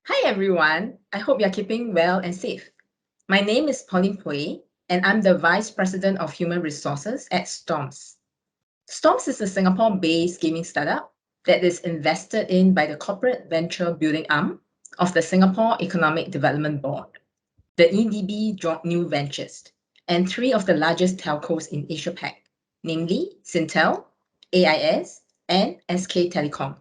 Hi everyone, I hope you're keeping well and safe. My name is Pauline Puay, and I'm the Vice President of Human Resources at Storms. Storms is a Singapore-based gaming startup that is invested in by the corporate venture building arm of the Singapore Economic Development Board, the EDB New Ventures, and three of the largest telcos in Asia-Pac, namely Singtel, AIS, and SK Telecom.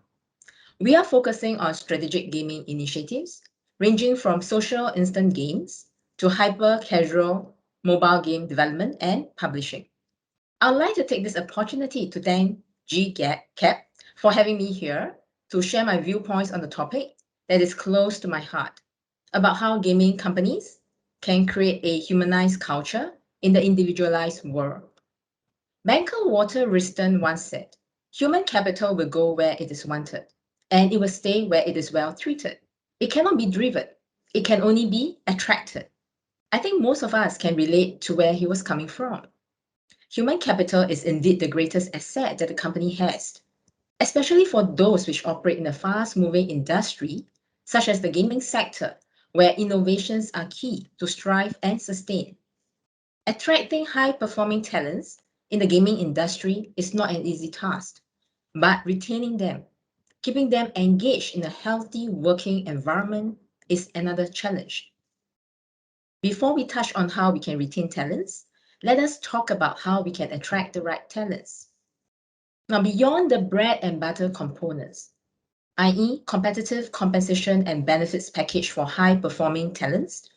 We are focusing on strategic gaming initiatives ranging from social instant games to hyper-casual mobile game development and publishing. I'd like to take this opportunity to thank GCAP for having me here to share my viewpoints on the topic that is close to my heart about how gaming companies can create a humanized culture in the individualized world. Banker Walter Wriston once said, human capital will go where it is wanted, and it will stay where it is well treated. It cannot be driven, it can only be attracted. I think most of us can relate to where he was coming from. Human capital is indeed the greatest asset that a company has, especially for those which operate in a fast-moving industry, such as the gaming sector, where innovations are key to strive and sustain. Attracting high-performing talents in the gaming industry is not an easy task, but retaining them, keeping them engaged in a healthy working environment is another challenge. Before we touch on how we can retain talents, let us talk about how we can attract the right talents. Now, beyond the bread and butter components, i.e., competitive compensation and benefits package for high-performing talents,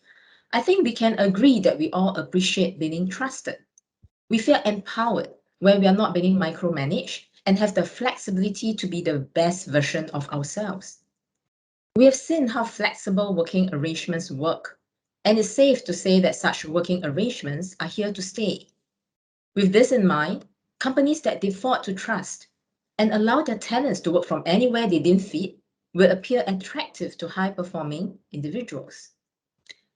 I think we can agree that we all appreciate being trusted. We feel empowered when we are not being micromanaged and have the flexibility to be the best version of ourselves. We have seen how flexible working arrangements work, and it's safe to say that such working arrangements are here to stay. With this in mind, companies that default to trust and allow their talents to work from anywhere they didn't fit will appear attractive to high-performing individuals.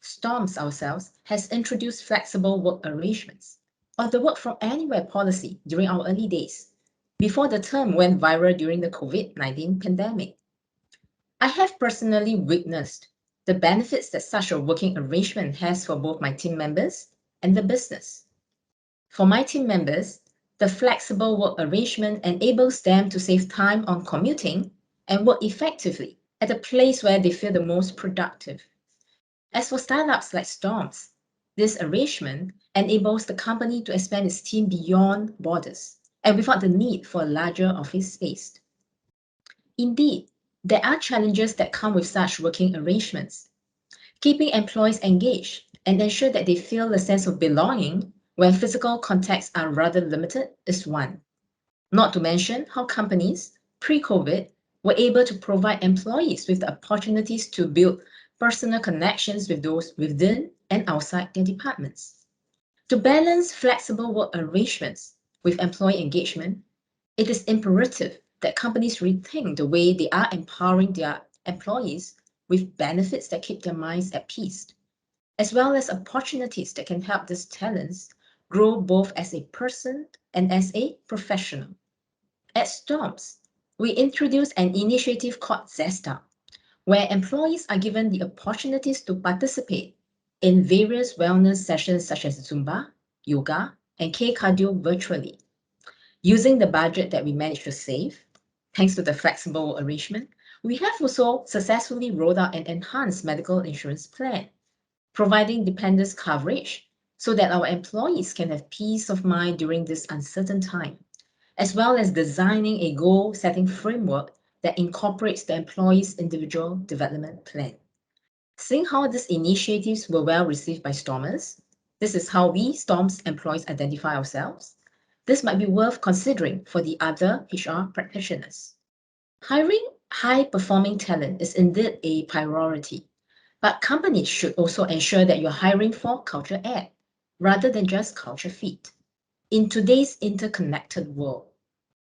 Storms ourselves has introduced flexible work arrangements or the work from anywhere policy during our early days, before the term went viral during the COVID-19 pandemic. I have personally witnessed the benefits that such a working arrangement has for both my team members and the business. For my team members, the flexible work arrangement enables them to save time on commuting and work effectively at a place where they feel the most productive. As for startups like Storms, this arrangement enables the company to expand its team beyond borders and without the need for a larger office space. Indeed, there are challenges that come with such working arrangements. Keeping employees engaged and ensure that they feel a sense of belonging when physical contacts are rather limited is one. Not to mention how companies, pre-COVID, were able to provide employees with the opportunities to build personal connections with those within and outside their departments. To balance flexible work arrangements with employee engagement, it is imperative that companies rethink the way they are empowering their employees with benefits that keep their minds at peace, as well as opportunities that can help these talents grow both as a person and as a professional. At Storms, we introduced an initiative called Zesta, where employees are given the opportunities to participate in various wellness sessions such as Zumba, yoga, and K-cardio virtually. Using the budget that we managed to save, thanks to the flexible arrangement, we have also successfully rolled out an enhanced medical insurance plan, providing dependence coverage so that our employees can have peace of mind during this uncertain time, as well as designing a goal-setting framework that incorporates the employee's individual development plan. Seeing how these initiatives were well received by Stormers, this is how we Storms employees identify ourselves. This might be worth considering for the other HR practitioners. Hiring high-performing talent is indeed a priority, but companies should also ensure that you're hiring for culture add rather than just culture fit. In today's interconnected world,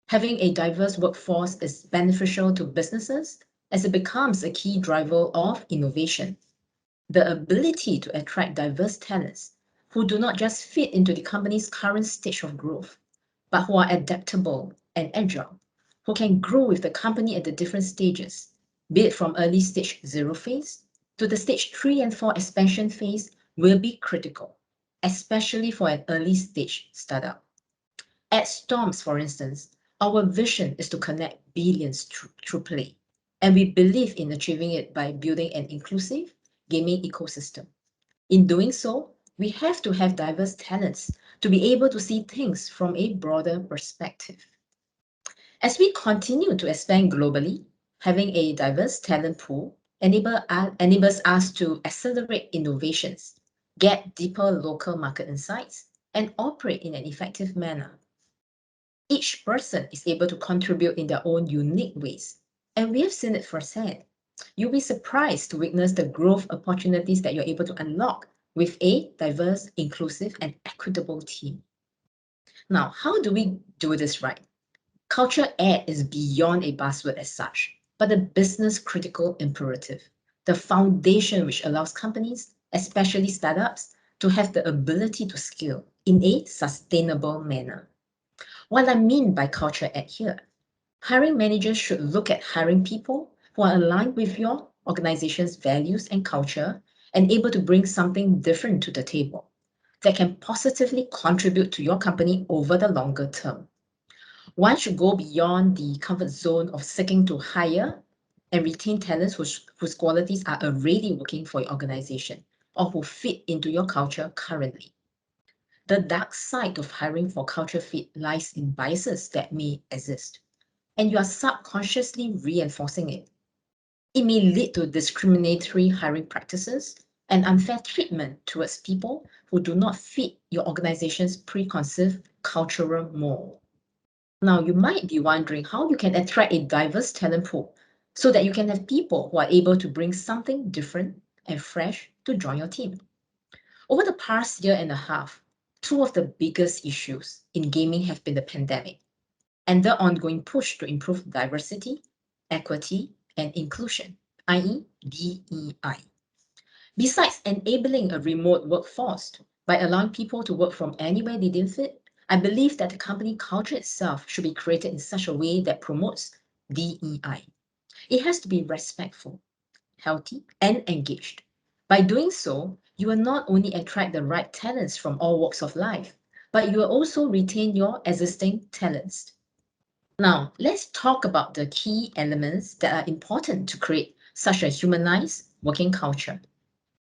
having a diverse workforce is beneficial to businesses as it becomes a key driver of innovation. The ability to attract diverse talents who do not just fit into the company's current stage of growth, but who are adaptable and agile, who can grow with the company at the different stages, be it from early stage 0 phase to the stage 3 and 4 expansion phase, will be critical, especially for an early stage startup. At Storms, for instance, our vision is to connect billions through play, and we believe in achieving it by building an inclusive gaming ecosystem. In doing so, we have to have diverse talents to be able to see things from a broader perspective. As we continue to expand globally, having a diverse talent pool enables us to accelerate innovations, get deeper local market insights, and operate in an effective manner. Each person is able to contribute in their own unique ways, and we have seen it firsthand. You'll be surprised to witness the growth opportunities that you're able to unlock with a diverse, inclusive, and equitable team. Now, how do we do this right? Culture ed is beyond a buzzword as such, but a business critical imperative, the foundation which allows companies, especially startups, to have the ability to scale in a sustainable manner. What I mean by culture ed here, hiring managers should look at hiring people who are aligned with your organization's values and culture and able to bring something different to the table that can positively contribute to your company over the longer term. One should go beyond the comfort zone of seeking to hire and retain talents whose qualities are already working for your organization or who fit into your culture currently. The dark side of hiring for culture fit lies in biases that may exist, and you are subconsciously reinforcing it. It may lead to discriminatory hiring practices and unfair treatment towards people who do not fit your organization's preconceived cultural mold. Now, you might be wondering how you can attract a diverse talent pool so that you can have people who are able to bring something different and fresh to join your team. Over the past year and a half, two of the biggest issues in gaming have been the pandemic and the ongoing push to improve diversity, equity, and inclusion, i.e., DEI. Besides enabling a remote workforce by allowing people to work from anywhere they deem fit, I believe that the company culture itself should be created in such a way that promotes DEI. It has to be respectful, healthy, and engaged. By doing so, you will not only attract the right talents from all walks of life, but you will also retain your existing talents. Now, let's talk about the key elements that are important to create such a humanized working culture.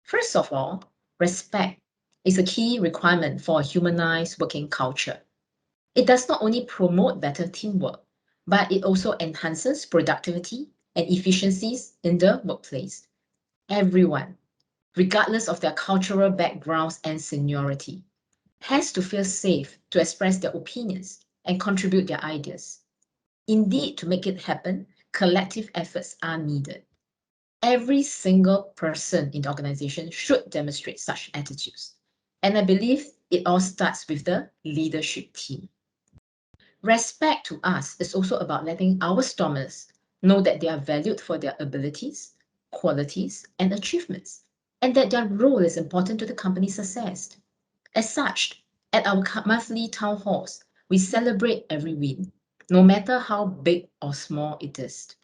First of all, respect is a key requirement for a humanized working culture. It does not only promote better teamwork, but it also enhances productivity and efficiencies in the workplace. Everyone, regardless of their cultural backgrounds and seniority, has to feel safe to express their opinions and contribute their ideas. Indeed, to make it happen, collective efforts are needed. Every single person in the organization should demonstrate such attitudes. And I believe it all starts with the leadership team. Respect to us is also about letting our stormers know that they are valued for their abilities, qualities, and achievements, and that their role is important to the company's success. As such, at our monthly town halls, we celebrate every win, no matter how big or small it is.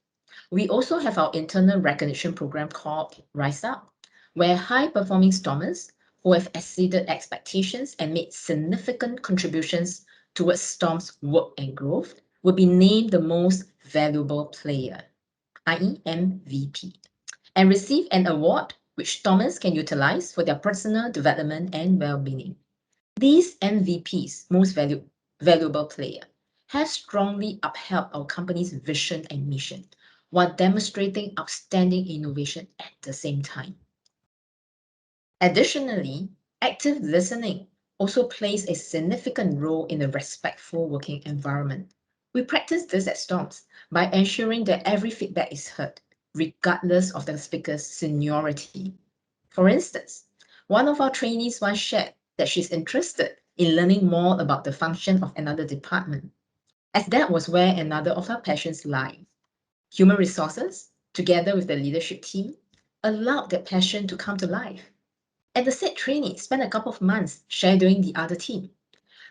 We also have our internal recognition program called Rise Up, where high-performing stormers who have exceeded expectations and made significant contributions towards Storm's work and growth will be named the most valuable player, i.e. MVP, and receive an award which Stormers can utilize for their personal development and well-being. These MVPs, most valuable player, have strongly upheld our company's vision and mission while demonstrating outstanding innovation at the same time. Additionally, active listening also plays a significant role in a respectful working environment. We practice this at Storms by ensuring that every feedback is heard, regardless of the speaker's seniority. For instance, one of our trainees once shared that she's interested in learning more about the function of another department, as that was where another of her passions lie. Human resources, together with the leadership team, allowed that passion to come to life. And the said trainee spent a couple of months shadowing the other team,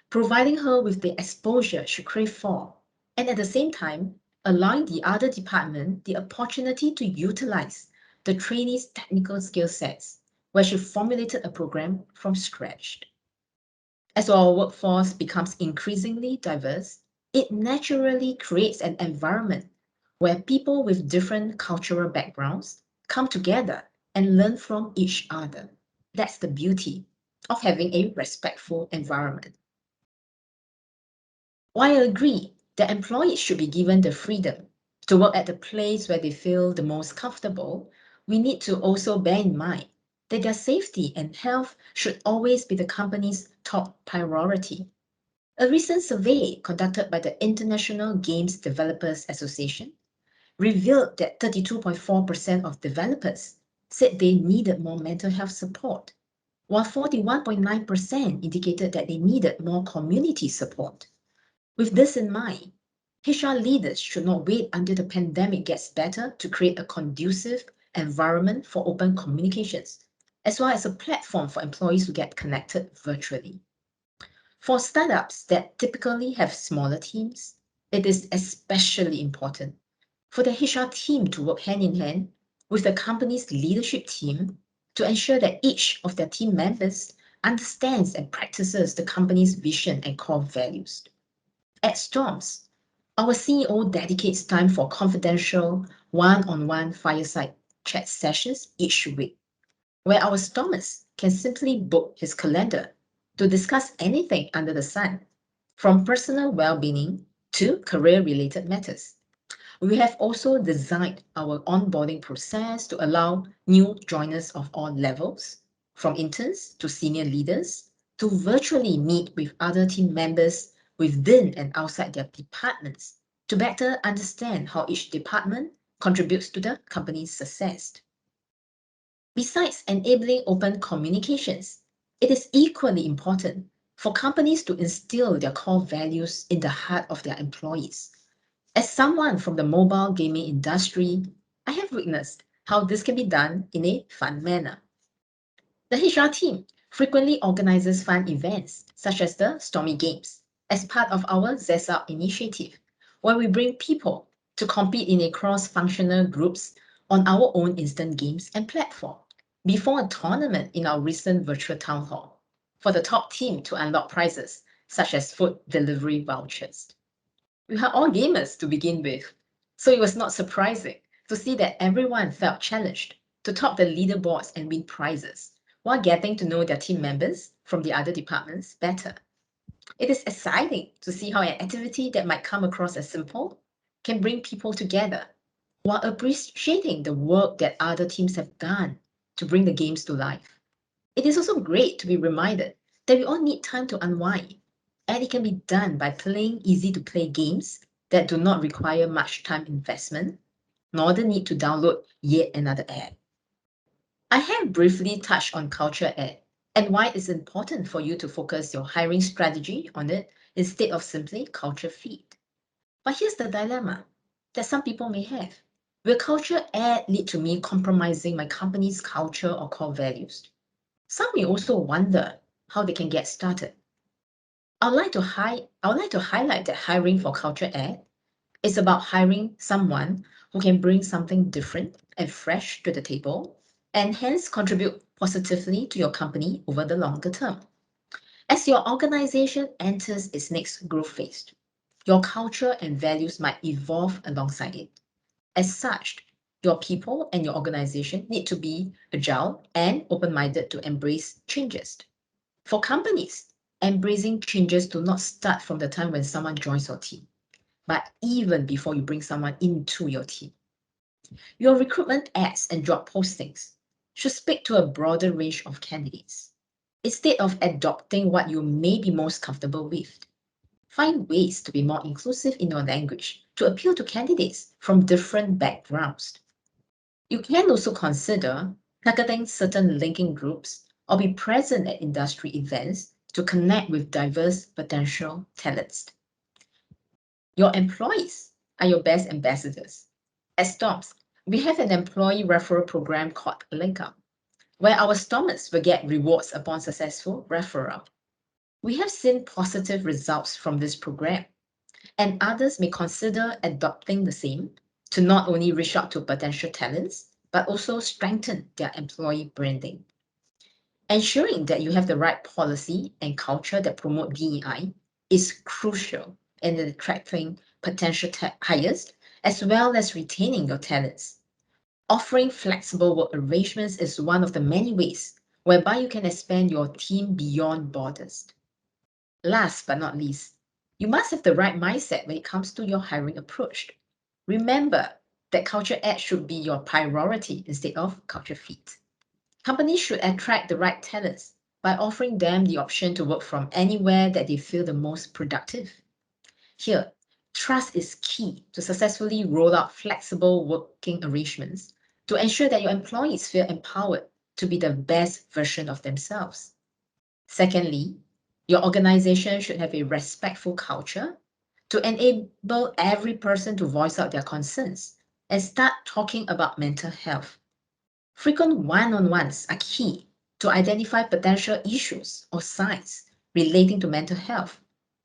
providing her with the exposure she craved for, and at the same time, allowing the other department the opportunity to utilize the trainees' technical skill sets, where she formulated a program from scratch. As our workforce becomes increasingly diverse, it naturally creates an environment where people with different cultural backgrounds come together and learn from each other. That's the beauty of having a respectful environment. While I agree that employees should be given the freedom to work at the place where they feel the most comfortable, we need to also bear in mind that their safety and health should always be the company's top priority. A recent survey conducted by the International Games Developers Association revealed that 32.4% of developers said they needed more mental health support, while 41.9% indicated that they needed more community support. With this in mind, HR leaders should not wait until the pandemic gets better to create a conducive environment for open communications, as well as a platform for employees to get connected virtually. For startups that typically have smaller teams, it is especially important for the HR team to work hand in hand with the company's leadership team to ensure that each of their team members understands and practices the company's vision and core values. At Storms, our CEO dedicates time for confidential one-on-one fireside chat sessions each week, where our Stormers can simply book his calendar to discuss anything under the sun, from personal well-being to career-related matters. We have also designed our onboarding process to allow new joiners of all levels, from interns to senior leaders, to virtually meet with other team members within and outside their departments to better understand how each department contributes to the company's success. Besides enabling open communications, it is equally important for companies to instill their core values in the heart of their employees. As someone from the mobile gaming industry, I have witnessed how this can be done in a fun manner. The HR team frequently organizes fun events such as the Stormy Games as part of our ZESA initiative, where we bring people to compete in a cross-functional groups on our own instant games and platform before a tournament in our recent virtual town hall for the top team to unlock prizes such as food delivery vouchers. We are all gamers to begin with, so it was not surprising to see that everyone felt challenged to top the leaderboards and win prizes while getting to know their team members from the other departments better. It is exciting to see how an activity that might come across as simple can bring people together while appreciating the work that other teams have done to bring the games to life. It is also great to be reminded that we all need time to unwind, and it can be done by playing easy-to-play games that do not require much time investment, nor the need to download yet another app. I have briefly touched on culture ed and why it's important for you to focus your hiring strategy on it instead of simply culture fit. But here's the dilemma that some people may have. Will culture ed lead to me compromising my company's culture or core values? Some may also wonder how they can get started. I would like to highlight that hiring for culture ed is about hiring someone who can bring something different and fresh to the table and hence contribute positively to your company over the longer term. As your organization enters its next growth phase, your culture and values might evolve alongside it. As such, your people and your organization need to be agile and open-minded to embrace changes. For companies, embracing changes do not start from the time when someone joins your team, but even before you bring someone into your team. Your recruitment ads and job postings should speak to a broader range of candidates. Instead of adopting what you may be most comfortable with, find ways to be more inclusive in your language to appeal to candidates from different backgrounds. You can also consider targeting certain linking groups or be present at industry events to connect with diverse potential talents. Your employees are your best ambassadors. At Storms, we have an employee referral program called Link Up, where our Stormers will get rewards upon successful referral. We have seen positive results from this program, and others may consider adopting the same to not only reach out to potential talents, but also strengthen their employee branding. Ensuring that you have the right policy and culture that promote DEI is crucial in attracting potential hires as well as retaining your talents. Offering flexible work arrangements is one of the many ways whereby you can expand your team beyond borders. Last but not least, you must have the right mindset when it comes to your hiring approach. Remember that culture add should be your priority instead of culture fit. Companies should attract the right talents by offering them the option to work from anywhere that they feel the most productive. Here, trust is key to successfully roll out flexible working arrangements to ensure that your employees feel empowered to be the best version of themselves. Secondly, your organization should have a respectful culture to enable every person to voice out their concerns and start talking about mental health. Frequent one-on-ones are key to identify potential issues or signs relating to mental health,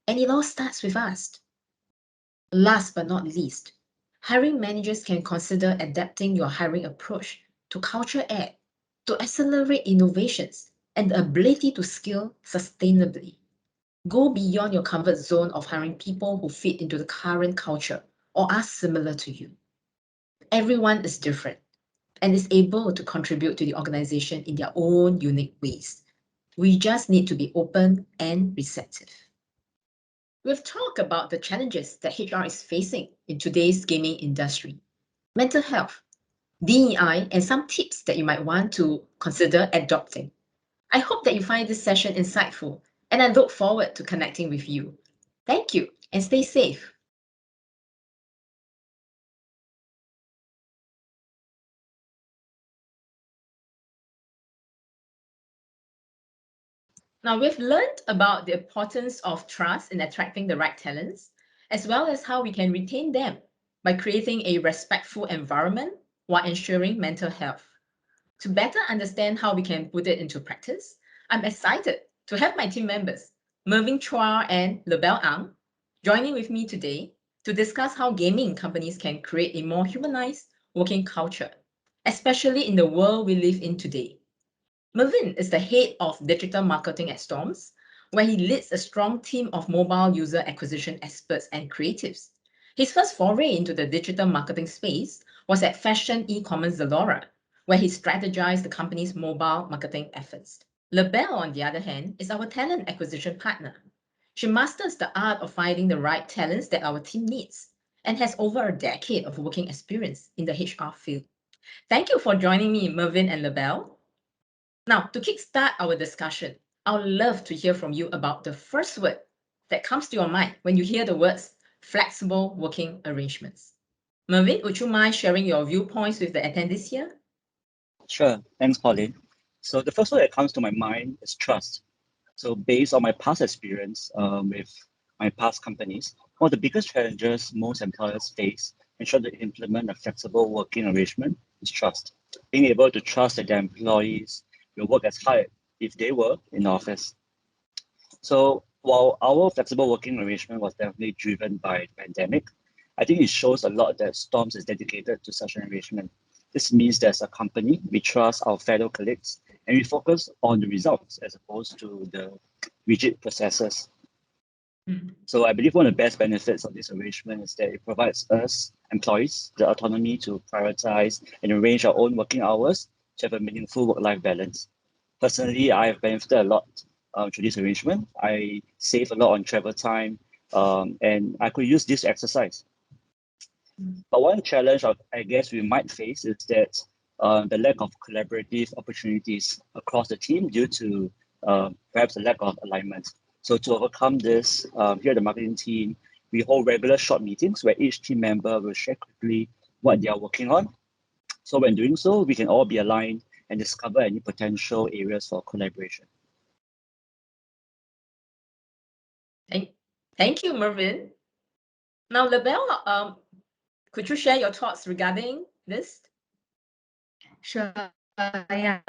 and it all starts with us. Last but not least, hiring managers can consider adapting your hiring approach to culture add to accelerate innovations and the ability to scale sustainably. Go beyond your comfort zone of hiring people who fit into the current culture or are similar to you. Everyone is different and is able to contribute to the organization in their own unique ways. We just need to be open and receptive. We've talked about the challenges that HR is facing in today's gaming industry, mental health, DEI, and some tips that you might want to consider adopting. I hope that you find this session insightful, and I look forward to connecting with you. Thank you, and stay safe. Now, we've learned about the importance of trust in attracting the right talents, as well as how we can retain them by creating a respectful environment while ensuring mental health. To better understand how we can put it into practice, I'm excited to have my team members, Mervyn Chua and Lebel Ang, joining with me today to discuss how gaming companies can create a more humanized working culture, especially in the world we live in today. Mervyn is the head of digital marketing at Storms, where he leads a strong team of mobile user acquisition experts and creatives. His first foray into the digital marketing space was at fashion e-commerce Zalora, where he strategized the company's mobile marketing efforts. LaBelle, on the other hand, is our talent acquisition partner. She masters the art of finding the right talents that our team needs and has over a decade of working experience in the HR field. Thank you for joining me, Mervyn and LaBelle. Now, to kickstart our discussion, I would love to hear from you about the first word that comes to your mind when you hear the words flexible working arrangements. Mervyn, would you mind sharing your viewpoints with the attendees here? Sure. Thanks, Pauline. So the first word that comes to my mind is trust. So based on my past experience with my past companies, one of the biggest challenges most employers face ensure to implement a flexible working arrangement is trust. Being able to trust that their employees will work as hard if they were in the office. So while our flexible working arrangement was definitely driven by the pandemic, I think it shows a lot that Storms is dedicated to such an arrangement. This means that as a company, we trust our fellow colleagues and we focus on the results as opposed to the rigid processes. So I believe one of the best benefits of this arrangement is that it provides us employees the autonomy to prioritize and arrange our own working hours to have a meaningful work-life balance. Personally, I have benefited a lot through this arrangement. I save a lot on travel time, and I could use this exercise. But one challenge I guess we might face is that the lack of collaborative opportunities across the team due to perhaps a lack of alignment. So to overcome this, here at the marketing team, we hold regular short meetings where each team member will share quickly what they are working on. So when doing so, we can all be aligned and discover any potential areas for collaboration. Thank you, Mervyn. Now, LaBelle, could you share your thoughts regarding this? Sure. Yeah.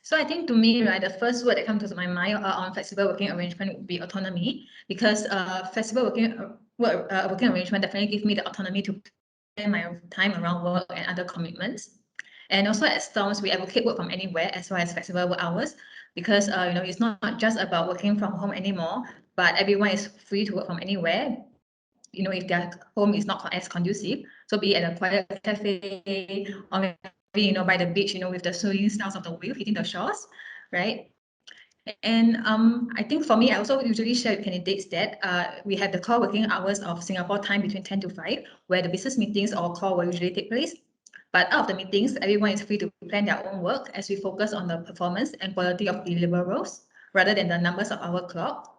So I think to me, right, the first word that comes to my mind on flexible working arrangement would be autonomy, because flexible working arrangement definitely gives me the autonomy to plan my time around work and other commitments. And also at Storms, we advocate work from anywhere as well as flexible work hours, because it's not just about working from home anymore, but everyone is free to work from anywhere. If their home is not as conducive, so be it at a quiet cafe or maybe by the beach, with the swinging sounds of the wave hitting the shores, right? And I think for me, I also usually share with candidates that we have the core working hours of Singapore time between 10 to 5, where the business meetings or call will usually take place. But out of the meetings, everyone is free to plan their own work as we focus on the performance and quality of deliverables rather than the numbers of our clock.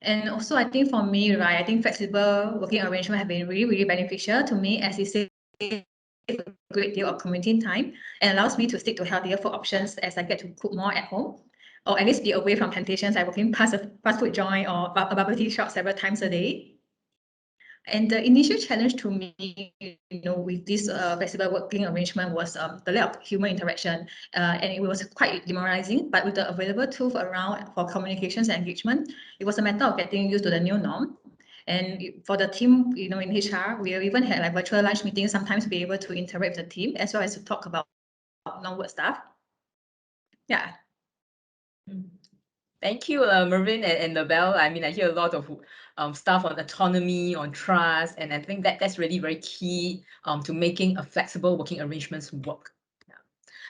And also, I think for me, right, I think flexible working arrangement have been really, really beneficial to me, as it saves a great deal of commuting time and allows me to stick to healthier food options as I get to cook more at home, or at least be away from temptations like working past a fast food joint or a bubble tea shop several times a day. And the initial challenge to me, with this flexible working arrangement was the lack of human interaction, and it was quite demoralizing. But with the available tools around for communications and engagement, it was a matter of getting used to the new norm. And for the team, in HR, we even had like virtual lunch meetings sometimes to be able to interact with the team as well as to talk about non-work stuff. Yeah. Thank you, Mervin and Nabel. I mean, I hear a lot of stuff on autonomy, on trust, and I think that's really very key to making a flexible working arrangements work. Yeah.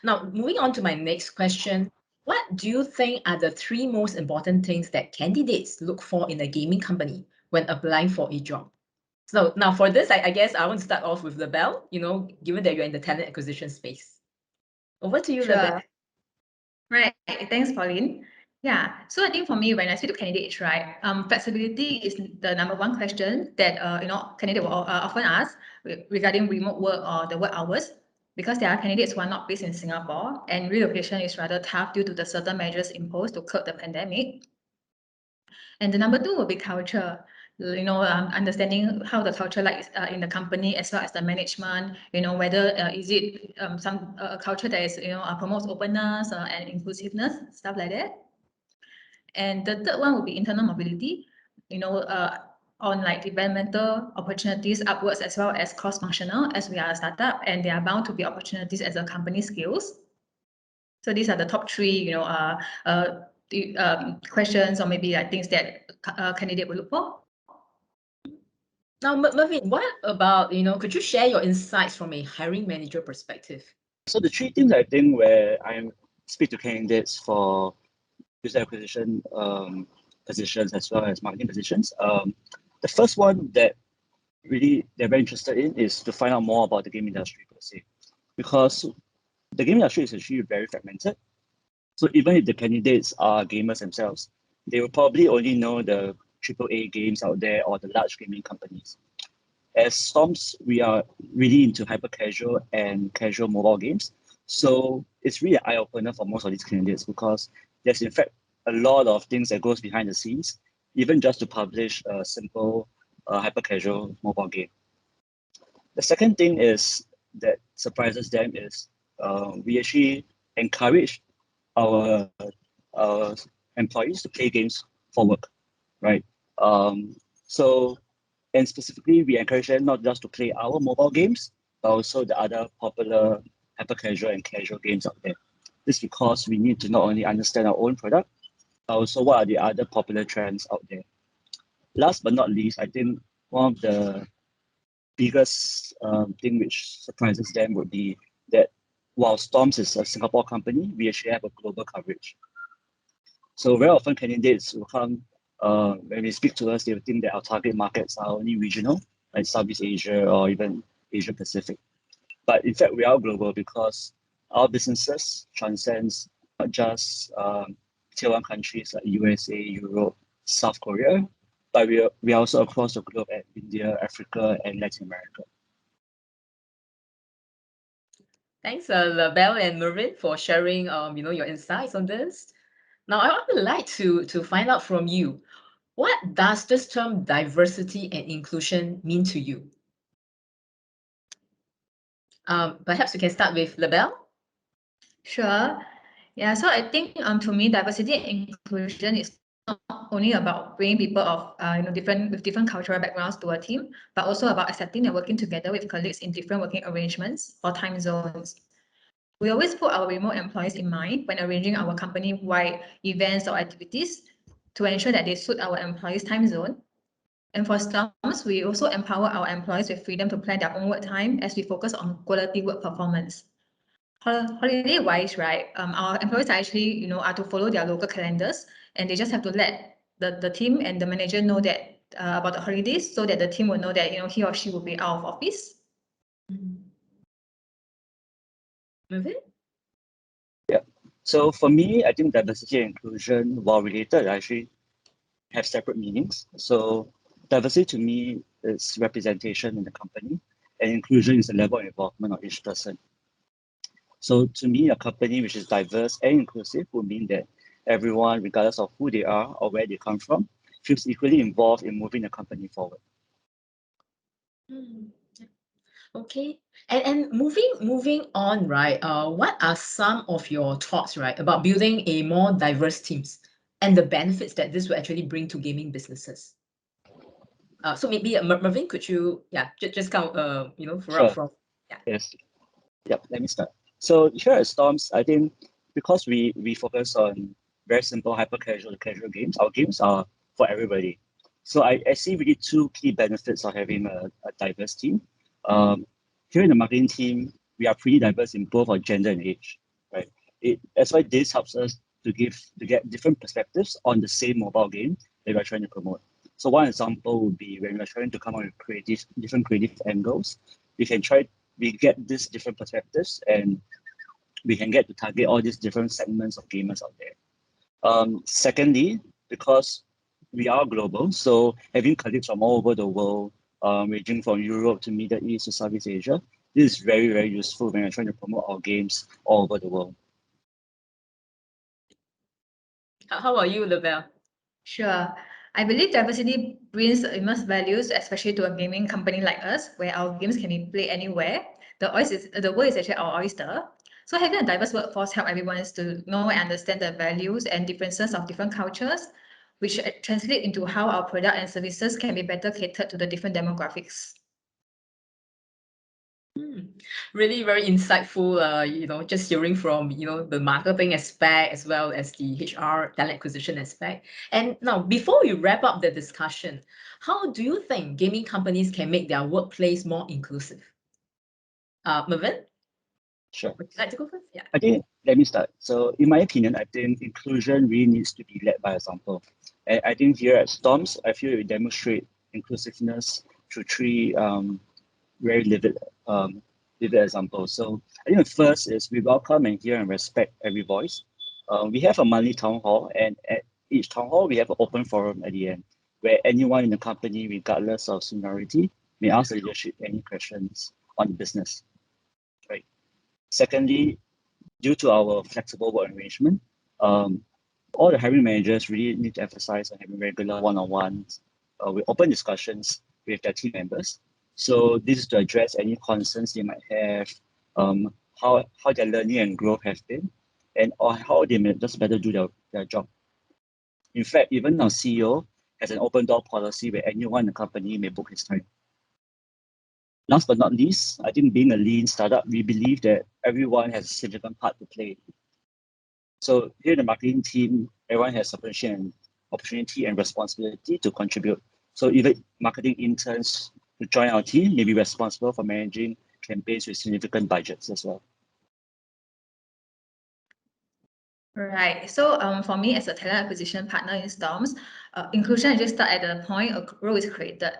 Now, moving on to my next question, what do you think are the 3 most important things that candidates look for in a gaming company when applying for a job? So now for this, I guess I want to start off with Labelle, given that you're in the talent acquisition space. Over to you, Labelle. Right. Thanks, Pauline. Yeah. So I think for me, when I speak to candidates, right, flexibility is the number one question that candidate will often ask regarding remote work or the work hours, because there are candidates who are not based in Singapore and relocation is rather tough due to the certain measures imposed to curb the pandemic. And the number two will be culture. Understanding how the culture like in the company as well as the management. Whether is it some culture that is promotes openness and inclusiveness, stuff like that. And the third one will be internal mobility. On like developmental opportunities upwards as well as cross-functional, as we are a startup, and there are bound to be opportunities as a company scales. So these are the top 3, questions or maybe things that a candidate will look for. Now, Mervin, what about, could you share your insights from a hiring manager perspective? So the 3 things I think where I speak to candidates for user acquisition positions as well as marketing positions. The first one that really they're very interested in is to find out more about the game industry per se, because the game industry is actually very fragmented. So even if the candidates are gamers themselves, they will probably only know the AAA games out there or the large gaming companies. As Storms, we are really into hyper casual and casual mobile games. So it's really an eye opener for most of these candidates, because there's in fact a lot of things that goes behind the scenes, even just to publish a simple hyper casual mobile game. The second thing is that surprises them is we actually encourage our employees to play games for work, right? And specifically, we encourage them not just to play our mobile games, but also the other popular hyper casual and casual games out there. This is because we need to not only understand our own product, but also what are the other popular trends out there. Last but not least, I think one of the biggest thing which surprises them would be that while Storms is a Singapore company, we actually have a global coverage. So very often candidates will come, when they speak to us, they will think that our target markets are only regional, like Southeast Asia or even Asia Pacific. But in fact, we are global because our businesses transcends not just tier 1 countries like USA, Europe, South Korea, but we are also across the globe at India, Africa, and Latin America. Thanks, Labelle and Mervin, for sharing your insights on this. Now, I would like to find out from you, what does this term diversity and inclusion mean to you? Perhaps we can start with Labelle. Sure. Yeah, so I think to me, diversity and inclusion is not only about bringing people of different cultural backgrounds to a team, but also about accepting and working together with colleagues in different working arrangements or time zones. We always put our remote employees in mind when arranging our company-wide events or activities to ensure that they suit our employees' time zone. And for Storms, we also empower our employees with freedom to plan their own work time as we focus on quality work performance. Holiday-wise, right, our employees are actually, are to follow their local calendars, and they just have to let the team and the manager know that about the holidays, so that the team will know that he or she will be out of office. Mervyn? Yeah. So for me, I think diversity and inclusion, while related, actually have separate meanings. So diversity to me is representation in the company, and inclusion is the level of involvement of each person. So to me, a company which is diverse and inclusive would mean that everyone, regardless of who they are or where they come from, feels equally involved in moving the company forward. Okay. And moving on, right? What are some of your thoughts, right, about building a more diverse teams and the benefits that this will actually bring to gaming businesses? So maybe Mervyn, could you just count for Sure. from Yes. Yep. Let me start. So here at Storms, I think because we focus on very simple, hyper casual to casual games, our games are for everybody. So I see really two key benefits of having a diverse team. Here in the marketing team, we are pretty diverse in both our gender and age, right? That's why this helps us to get different perspectives on the same mobile game that we're trying to promote. So one example would be when we're trying to come up with different creative angles, we get these different perspectives and we can get to target all these different segments of gamers out there. Secondly, because we are global, so having colleagues from all over the world, ranging from Europe to Middle East to Southeast Asia, this is very, very useful when we're trying to promote our games all over the world. How about you, Lavelle? Sure. I believe diversity brings immense values, especially to a gaming company like us, where our games can be played anywhere. The world is actually our oyster. So having a diverse workforce helps everyone to know and understand the values and differences of different cultures, which translate into how our product and services can be better catered to the different demographics. Really very insightful, just hearing from, the marketing aspect as well as the HR talent acquisition aspect. And now, before we wrap up the discussion, how do you think gaming companies can make their workplace more inclusive? Mervyn, Sure. would you like to go first? Yeah. I think, let me start. So in my opinion, I think inclusion really needs to be led by example. And I think here at Storms, I feel we demonstrate inclusiveness through three very vivid examples. So I think the first is we welcome and hear and respect every voice. We have a monthly town hall, and at each town hall, we have an open forum at the end where anyone in the company, regardless of seniority, may ask the leadership any questions on the business. Right. Secondly, due to our flexible work arrangement, all the hiring managers really need to emphasize on having regular one-on-ones with open discussions with their team members. So this is to address any concerns they might have, how their learning and growth has been, and or how they may just better do their job. In fact, even our CEO has an open door policy where anyone in the company may book his time. Last but not least, I think being a lean startup, we believe that everyone has a significant part to play. So here in the marketing team, everyone has opportunity and responsibility to contribute. So even marketing interns who join our team may be responsible for managing campaigns with significant budgets as well. Right. So for me as a talent acquisition partner in Storms, inclusion just start at the point a role is created.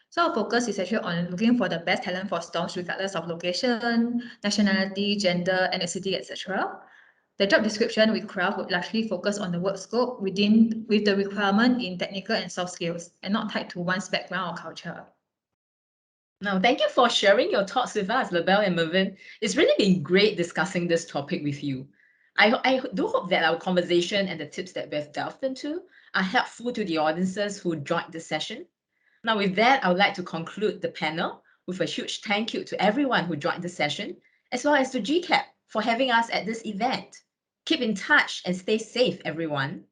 So our focus is actually on looking for the best talent for Storms regardless of location, nationality, gender, ethnicity, etc. The job description we craft would largely focus on the work scope with the requirement in technical and soft skills and not tied to one's background or culture. Now, thank you for sharing your thoughts with us, Lavelle and Mervyn. It's really been great discussing this topic with you. I do hope that our conversation and the tips that we've delved into are helpful to the audiences who joined the session. Now, with that, I would like to conclude the panel with a huge thank you to everyone who joined the session, as well as to GCAP for having us at this event. Keep in touch and stay safe, everyone.